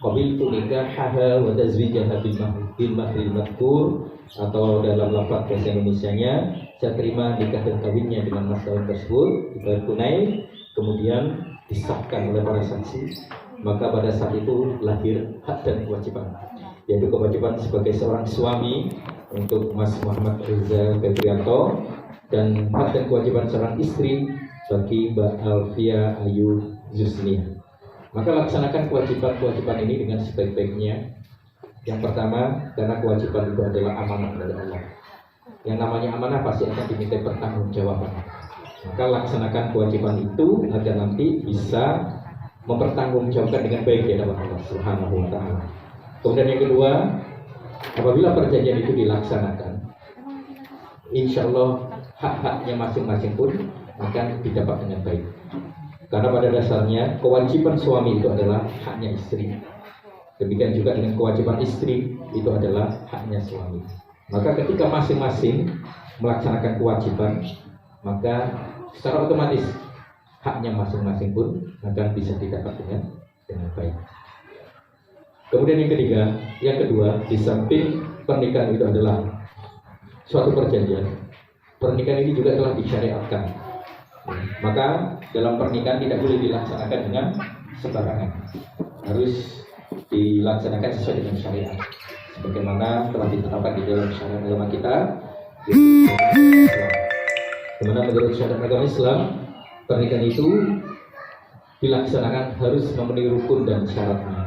qabiltu nikahaha wa tazwijaha bil mahril madhkur, atau dalam lafaz bahasa Indonesianya, saya terima nikah dan kawinnya dengan mas kawin tersebut dibayar tunai, kemudian disahkan oleh para saksi. Maka pada saat itu lahir hak dan kewajiban, yaitu kewajiban sebagai seorang suami untuk Mas Muhammad Riza Febrianto, dan hak dan kewajiban seorang istri bagi Mbak Alfia Ayu Zusnia. Maka laksanakan kewajiban-kewajiban ini dengan sebaik-baiknya. Yang pertama, karena kewajiban itu adalah amanah dari Allah. Yang namanya amanah pasti akan diminta pertanggungjawaban. Maka laksanakan kewajiban itu agar nanti bisa mempertanggungjawabkan dengan baik di hadapan Allah Subhanahu wa taala. Kemudian yang kedua, apabila perjanjian itu dilaksanakan, insya Allah hak-haknya masing-masing pun akan didapat dengan baik. Karena pada dasarnya kewajiban suami itu adalah haknya istri. Demikian juga dengan kewajiban istri itu adalah haknya suami. Maka ketika masing-masing melaksanakan kewajiban, maka secara otomatis haknya masing-masing pun akan bisa didapat dengan baik. Kemudian yang kedua, di samping pernikahan itu adalah suatu perjanjian, pernikahan ini juga telah disyariatkan. Maka dalam pernikahan tidak boleh dilaksanakan dengan sembarangan, harus dilaksanakan sesuai dengan syariat, sebagaimana telah ditetapkan di dalam syariat agama kita. Dimana menurut syariat agama Islam, pernikahan itu dilaksanakan harus memenuhi rukun dan syaratnya.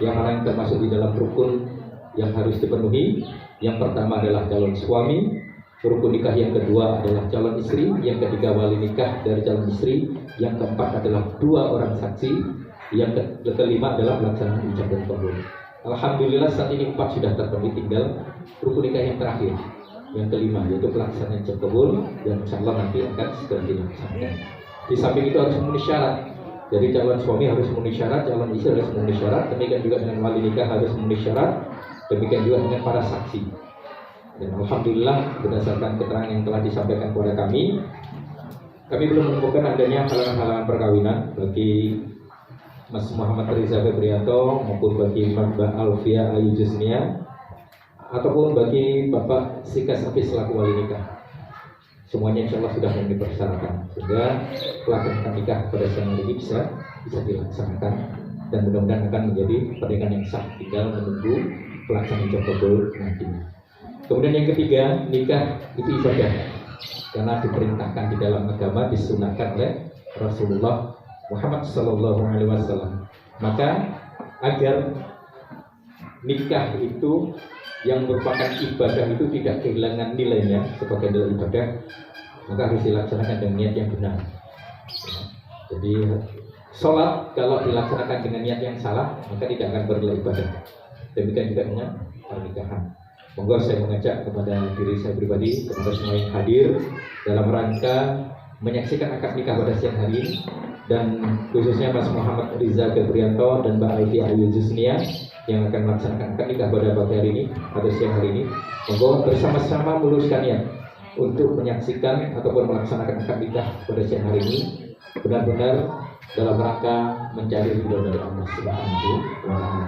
Yang mana yang termasuk di dalam rukun yang harus dipenuhi, yang pertama adalah calon suami, rukun nikah yang kedua adalah calon istri, yang ketiga wali nikah dari calon istri, yang keempat adalah 2 orang saksi, yang kelima adalah pelaksanaan ijab dan qabul. Alhamdulillah saat ini 4 sudah terpenuhi, tinggal rukun nikah yang terakhir, yang kelima, yaitu pelaksanaan ijab qabul, yang insyaallah nanti akan segera dilaksanakan. Di samping itu harus memenuhi syarat. Jadi calon suami harus memenuhi syarat, calon istri harus memenuhi syarat, demikian juga dengan wali nikah harus memenuhi syarat, demikian juga dengan para saksi. Dan alhamdulillah berdasarkan keterangan yang telah disampaikan kepada kami belum menemukan adanya halangan-halangan perkawinan bagi Mas Muhammad Riza Febrianto maupun bagi Mbak Alfia Ayu Jusnia ataupun bagi Bapak Sika Safi selaku wali nikah. Semuanya insya Allah sudah memenuhi persyaratan sehingga pelaksanaan nikah pada siang hari ini bisa dilaksanakan, dan mudah-mudahan akan menjadi pernikahan yang sah, tinggal menunggu pelaksanaan ijab qabul nantinya. Kemudian yang ketiga, nikah itu ibadah karena diperintahkan di dalam agama, disunahkan oleh Rasulullah Muhammad SAW. Maka agar nikah itu yang merupakan ibadah itu tidak kehilangan nilainya sebagai nilai ibadah, maka harus dilaksanakan dengan niat yang benar. Jadi sholat kalau dilaksanakan dengan niat yang salah maka tidak akan bernilai ibadah. Demikian juga dengan pernikahan. Monggo saya mengajak kepada diri saya pribadi, kepada semua yang hadir dalam rangka menyaksikan akad nikah pada siang hari ini, dan khususnya Mas Muhammad Riza Febrianto dan Mbak Alfia Ayu Jusnia yang akan melaksanakan akad nikah pada pagi hari ini, pada siang hari ini. Monggo bersama-sama meluruskan niat untuk menyaksikan ataupun melaksanakan akad nikah pada siang hari ini benar-benar dalam rangka mencari ridho dari Allah Subhanahu wa taala.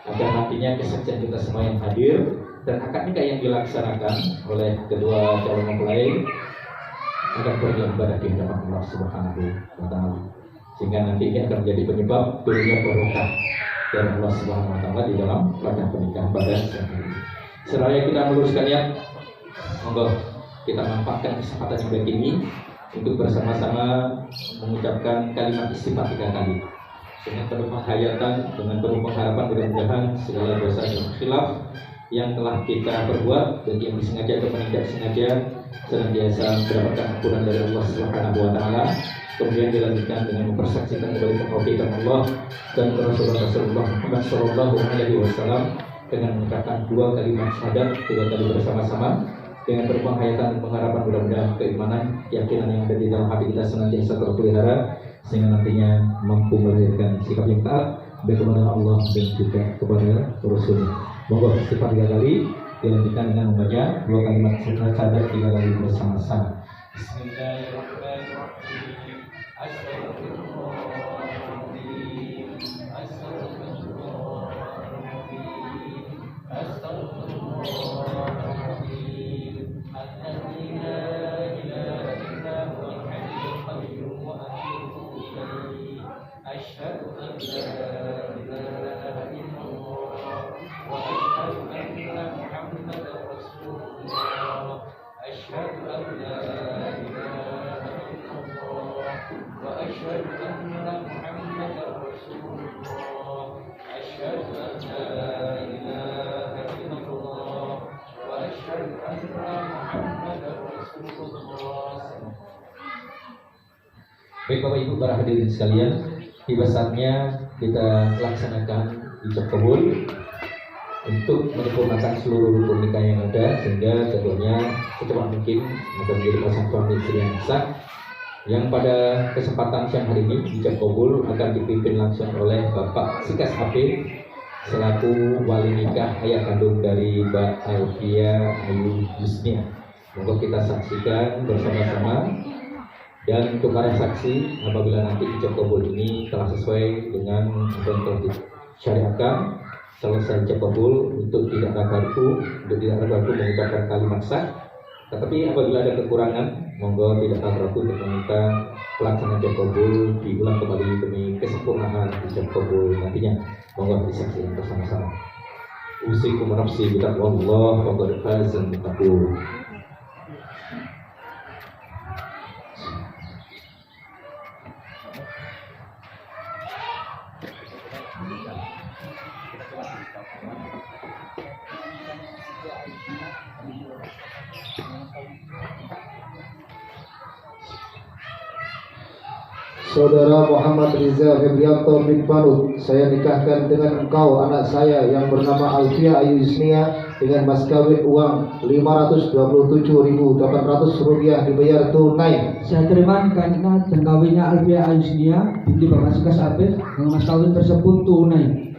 Agar nantinya kesaksian kita semua yang hadir dan akad nikah yang dilaksanakan oleh kedua calon mempelai akan beribadah di hadapan Allah Subhanahu wa taala, sehingga nanti ini akan menjadi penyebab turunnya barokah dari Allah Subhanahu wa taala di dalam pada pernikahan pada siang hari ini. Seraya kita meluruskan niat, monggo kita manfaatkan kesempatan yang baik ini untuk bersama-sama mengucapkan kalimat istighfar 3 kali dengan penuh penghayatan, dengan penuh pengharapan mudah-mudahan segala dosa dan khilaf yang telah kita perbuat dan yang disengaja atau tidak sengaja senantiasa mendapatkan ampunan dari Allah Subhanahu wa taala. Kemudian dilanjutkan dengan mempersaksikan kembali ketauhidan Allah dan Rasulullah Muhammad sallallahu alaihi wasallam dengan mengucapkan 2 kalimat syahadat 3 kali bersama-sama dengan berpenghayatan dan pengharapan mudah-mudahan keimanan, keyakinan yang ada di dalam hati kita senantiasa terpelihara sehingga nantinya mampu melahirkan sikap yang taat baik kepada Allah dan juga kepada Rasul. Monggo istighfar 3 kali dilanjutkan dengan membaca 2 kalimat syahadat 3 kali bersama-sama. Bismillahirrahmanirrahim. Baik Bapak Ibu para hadirin sekalian, tiba saatnya kita laksanakan ijab kabul untuk menyempurnakan seluruh rukun nikah yang ada, sehingga keduanya secepat mungkin akan menjadi pasangan suami istri yang sah. Yang pada kesempatan siang hari ini ijab kabul akan dipimpin langsung oleh Bapak Sikas Hafid selaku wali nikah ayah kandung dari Mbak Alfia Ayu Yusnia. Moga kita saksikan bersama-sama. Dan untuk para saksi, apabila nanti ijab kabul ini telah sesuai dengan apa yang telah disyariatkan, selesai ijab kabul untuk tidak ragu mengucapkan kalimat sah. Tetapi apabila ada kekurangan, monggo tidak ragu untuk meminta pelaksanaan ijab kabul diulang kembali demi kesempurnaan ijab kabul nantinya. Monggo disaksikan bersama-sama. Usikum nafsi bitaqwallah wa qad fazal muttaqun. Saudara Muhammad Riza Febrianto bin Faruk, saya nikahkan dengan engkau anak saya yang bernama Alfia Ayu Yusnia dengan mas kawin uang Rp527.800 dibayar tunai. Saya terima nikah dan kawinnya Alfia Ayu Yusnia binti Bapak Sikas Hafid dengan mas kawin tersebut tunai.